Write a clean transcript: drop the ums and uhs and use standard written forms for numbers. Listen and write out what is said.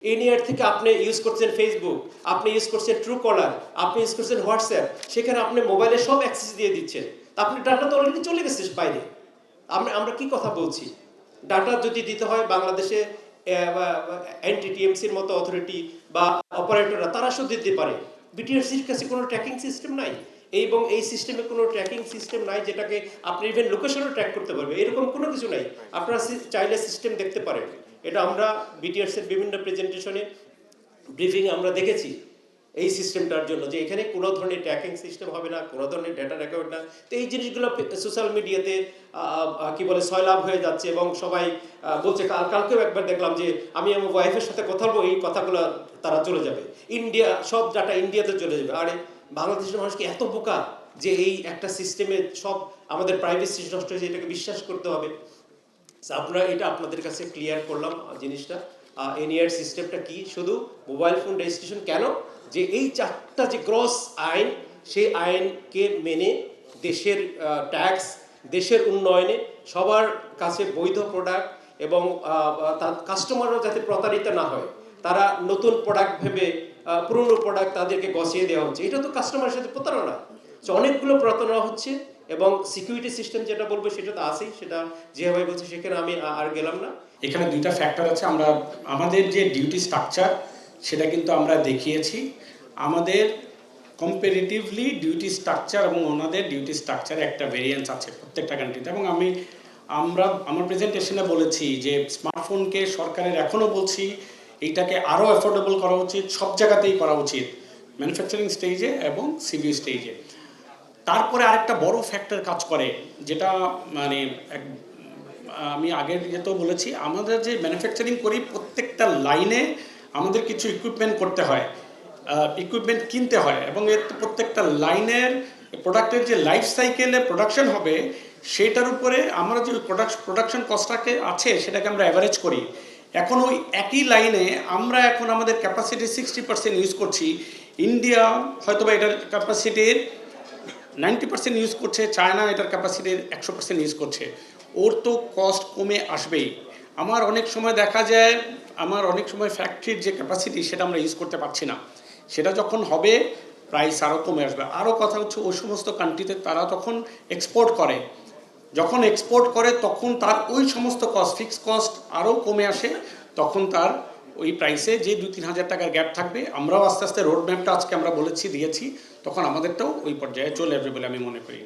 এনিয়ার থেকে আপনি ইউজ করছেন ফেসবুক, আপনি ইউজ করছেন ট্রু কলার, আপনি ইউজ করছেন হোয়াটসঅ্যাপ, সেখানে আপনি মোবাইলে সব অ্যাক্সেস দিয়ে দিচ্ছেন। আপনি ডাটা তো অলরেডি চলে গেছে বাইরে। আমরা কি কথা বলছি? ডাটা যদি দিতে হয় বাংলাদেশে এনটিটিএমসির মতো অথরিটি বা অপারেটররা তারা শুধু দিতে পারে। বিটিআরসির কাছে কোনো ট্র্যাকিং সিস্টেম নাই, এবং এই সিস্টেমে কোনো ট্র্যাকিং সিস্টেম নাই যেটাকে আপনি ইভেন লোকেশনও ট্র্যাক করতে পারবে, এরকম কোনো কিছু নাই। আপনারা চাইলে সিস্টেম দেখতে পারেন। এটা আমরা বিটিআরসির বিভিন্ন প্রেজেন্টেশনে ব্রিফিংয়ে আমরা দেখেছি এই সিস্টেমটার জন্য, যে এখানে কোনো ধরনের ট্র্যাকিং সিস্টেম হবে না, কোনো ধরনের ডেটা রেকর্ড না। তো এই জিনিসগুলো সোশ্যাল মিডিয়াতে কি বলে সয়লাভ হয়ে যাচ্ছে, এবং সবাই বলছে। কালকেও একবার দেখলাম যে আমি আমার ওয়াইফের সাথে কথা বলবো, এই কথাগুলো তারা চলে যাবে ইন্ডিয়া, সব ডাটা ইন্ডিয়াতে চলে যাবে। আরে বাংলাদেশের মানুষকে এত বোকা যে এই একটা সিস্টেমে সব আমাদের প্রাইভেসি নষ্ট হয়েছে, এটাকে বিশ্বাস করতে হবে। আপনারা এটা আপনাদের কাছে ক্লিয়ার করলাম জিনিসটা। এনআইআর সিস্টেমটা কি, শুধু মোবাইল ফোন রেজিস্ট্রেশন কেন, যে এই চারটা যে গ্রস আইন, সেই আইনকে মেনে দেশের ট্যাক্স, দেশের উন্নয়নে সবার কাছে বৈধ প্রোডাক্ট, এবং তার কাস্টমারও যাতে প্রতারিত না হয়, তারা নতুন প্রোডাক্ট ভেবে পুরনো প্রোডাক্ট তাদেরকে গছিয়ে দেওয়া হচ্ছে। এটা তো কাস্টমারের সাথে প্রতারণা। অনেকগুলো প্রতারণা হচ্ছে, এবং সিকিউরিটি সিস্টেম যেটা বলবো সেটা তো আছেই, সেটা যেভাবে বলছে সেখানে আমি আর গেলাম না। এখানে দুইটা ফ্যাক্টর আছে। আমাদের যে ডিউটি স্ট্রাকচার সেটা কিন্তু আমরা দেখিয়েছি। আমাদের কম্পারেটিভলি ডিউটি স্ট্রাকচার এবং ওনাদের ডিউটি স্ট্রাকচারে একটা ভেরিয়েন্স আছে প্রত্যেকটা কান্ট্রিতে। এবং আমার প্রেজেন্টেশনে বলেছি যে স্মার্টফোনকে সরকারের এখনও বলছি এইটাকে আরও অ্যাফোর্ডেবল করা উচিত, সব জায়গাতেই করা উচিত, ম্যানুফ্যাকচারিং স্টেজে এবং সিভি স্টেজে। তারপরে আরেকটা বড় ফ্যাক্টর কাজ করে, যেটা মানে আমি আগের যেহেতু বলেছি, আমাদের যে ম্যানুফ্যাকচারিং করি প্রত্যেকটা লাইনে আমাদের কিছু ইকুইপমেন্ট করতে হয়, ইকুইপমেন্ট কিনতে হয়, এবং এর প্রত্যেকটা লাইনের প্রোডাক্টের যে লাইফ সাইকেলে প্রোডাকশন হবে সেটার উপরে আমরা যে প্রোডাকশন কস্টটাকে আছে সেটাকে আমরা অ্যাভারেজ করি। এখন ওই একই লাইনে আমরা এখন আমাদের ক্যাপাসিটি 60% ইউজ করছি, ইন্ডিয়া হয়তো বা এটার ক্যাপাসিটির 90% ইউজ করছে, চায়না এটার ক্যাপাসিটির 100% ইউজ করছে। ওর তো কস্ট কমে আসবেই। আমার অনেক সময় দেখা যায়, অনেক সময় ফ্যাক্টরির যে ক্যাপাসিটি সেটা আমরা ইউজ করতে পারছি না, সেটা যখন হবে প্রাইস আরও কমে আসবে। আরও কথা হচ্ছে ওই সমস্ত কান্ট্রিতে তারা তখন এক্সপোর্ট করে, যখন এক্সপোর্ট করে তখন তার ওই সমস্ত কস্ট, ফিক্সড কস্ট আরও কমে আসে, তখন তার ওই প্রাইসে যে 2-3 হাজার টাকার গ্যাপ থাকবে। আমরাও আস্তে আস্তে রোড ম্যাপটা আজকে আমরা বলেছি, দিয়েছি, তখন আমাদেরটাও ওই পর্যায়ে চলে আসবে বলে আমি মনে করি।